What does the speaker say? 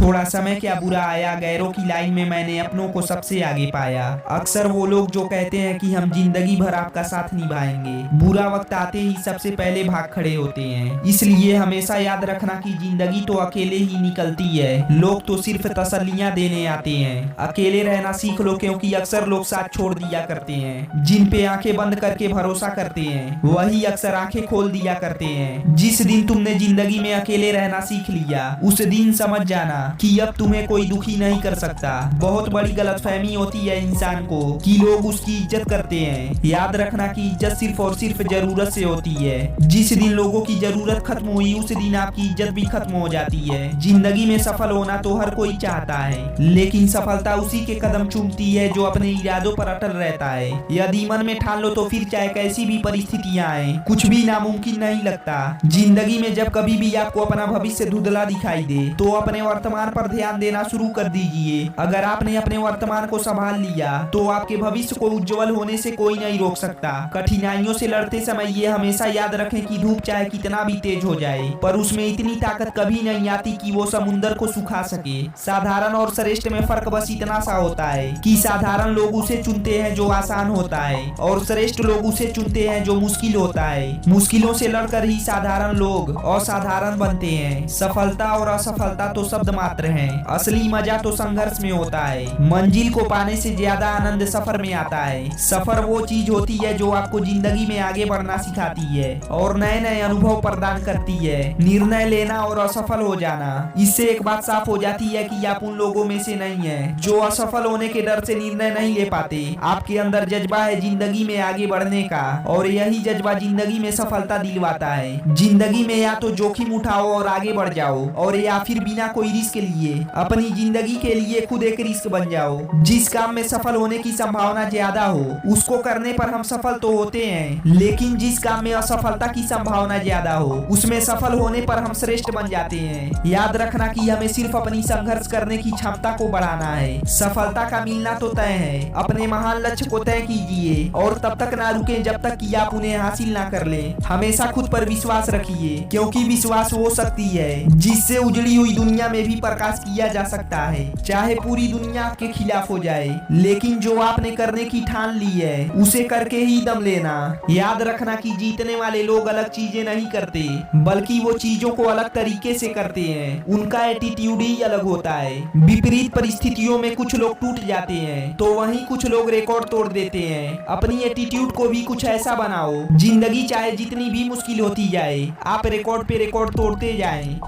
थोड़ा समय क्या बुरा आया, गैरों की लाइन में मैंने अपनों को सबसे आगे पाया। अक्सर वो लोग जो कहते हैं कि हम जिंदगी भर आपका साथ निभाएंगे, बुरा वक्त आते ही सबसे पहले भाग खड़े होते हैं। इसलिए हमेशा याद रखना कि जिंदगी तो अकेले ही निकलती है, लोग तो सिर्फ तसल्लियां देने आते हैं। अकेले रहना सीख लो, क्योंकि अक्सर लोग साथ छोड़ दिया करते हैं। जिन पे आंखें बंद करके भरोसा करते हैं वही अक्सर आंखें खोल दिया करते हैं। जिस दिन तुमने जिंदगी में अकेले रहना सीख लिया, उस दिन समझ जाना कि अब तुम्हें कोई दुखी नहीं कर सकता। बहुत बड़ी गलतफहमी होती है इंसान को कि लोग उसकी इज्जत करते हैं। याद रखना कि इज्जत सिर्फ और सिर्फ जरूरत से होती है। जिस दिन लोगों की जरूरत खत्म हुई, उस दिन आपकी इज्जत भी खत्म हो जाती है। जिंदगी में सफल होना तो हर कोई चाहता है, लेकिन सफलता उसी के कदम चूमती है जो अपने इरादों पर अटल रहता है। यदि मन में ठान लो तो फिर चाहे कैसी भी परिस्थितियां आए, कुछ भी नामुमकिन नहीं लगता। जिंदगी में जब कभी भी आपको अपना भविष्य धुंधला दिखाई दे तो अपने वर्तमान पर ध्यान देना शुरू कर दीजिए। अगर आपने अपने वर्तमान को संभाल लिया तो आपके भविष्य को उज्जवल होने से कोई नहीं रोक सकता। कठिनाइयों से लड़ते समय ये हमेशा याद रखें कि धूप चाहे कितना भी तेज हो जाए, पर उसमें इतनी ताकत कभी नहीं आती कि वो समुंदर को सुखा सके। साधारण और श्रेष्ठ में फर्क बस इतना सा होता है कि साधारण लोग उसे चुनते हैं जो आसान होता है, और श्रेष्ठ लोग उसे चुनते हैं जो मुश्किल होता है। मुश्किलों से लड़कर ही साधारण लोग असाधारण बनते हैं। सफलता और असफलता तो शब्द मात्र हैं, असली मजा तो संघर्ष में होता है। मंजिल को पाने से ज्यादा आनंद सफर में आता है। सफर वो चीज होती है जो आपको जिंदगी में आगे बढ़ना सिखाती है और नए नए अनुभव प्रदान करती है। निर्णय लेना और असफल हो जाना, इससे एक बात साफ हो जाती है कि आप उन लोगों में से नहीं है जो असफल होने के डर से निर्णय नहीं ले पाते। आपके अंदर जज्बा है जिंदगी में आगे बढ़ने का, और यही जज्बा जिंदगी में सफलता दिलवाता है। जिंदगी में या तो जोखिम उठाओ और आगे बढ़ जाओ, और या फिर बिना कोई रिस्क लिए अपनी जिंदगी के लिए खुद एक रिस्क बन जाओ। जिस काम में सफल होने की संभावना ज्यादा हो उसको करने पर हम सफल तो होते हैं, लेकिन जिस काम में असफलता की संभावना ज्यादा हो उसमें सफल होने पर हम श्रेष्ठ बन जाते हैं। याद रखना कि हमें सिर्फ अपनी संघर्ष करने की क्षमता को बढ़ाना है। सफलता का मिलना तो तय है। अपने महान लक्ष्य को तय कीजिए और तब तक ना रुकें जब तक कि आप उन्हें हासिल ना कर लें। हमेशा खुद पर विश्वास रखिए, क्योंकि विश्वास वो शक्ति है जिससे उजड़ी हुई दुनिया में भी प्रकाश किया जा सकता है। चाहे पूरी दुनिया आपके खिलाफ हो जाए, लेकिन जो आपने करने की ठान ली है उसे करके ही दम लेना। याद रखना कि जीतने वाले लोग अलग चीजें नहीं करते, बल्कि वो चीजों को अलग तरीके से करते हैं। उनका एटीट्यूड ही अलग होता है। विपरीत परिस्थितियों में कुछ लोग टूट जाते हैं तो वहीं कुछ लोग रिकॉर्ड तोड़ देते हैं। अपनी एटीट्यूड को भी कुछ ऐसा बनाओ, जिंदगी चाहे जितनी भी मुश्किल होती जाए आप रिकॉर्ड पे रिकॉर्ड तोड़ते जाएं।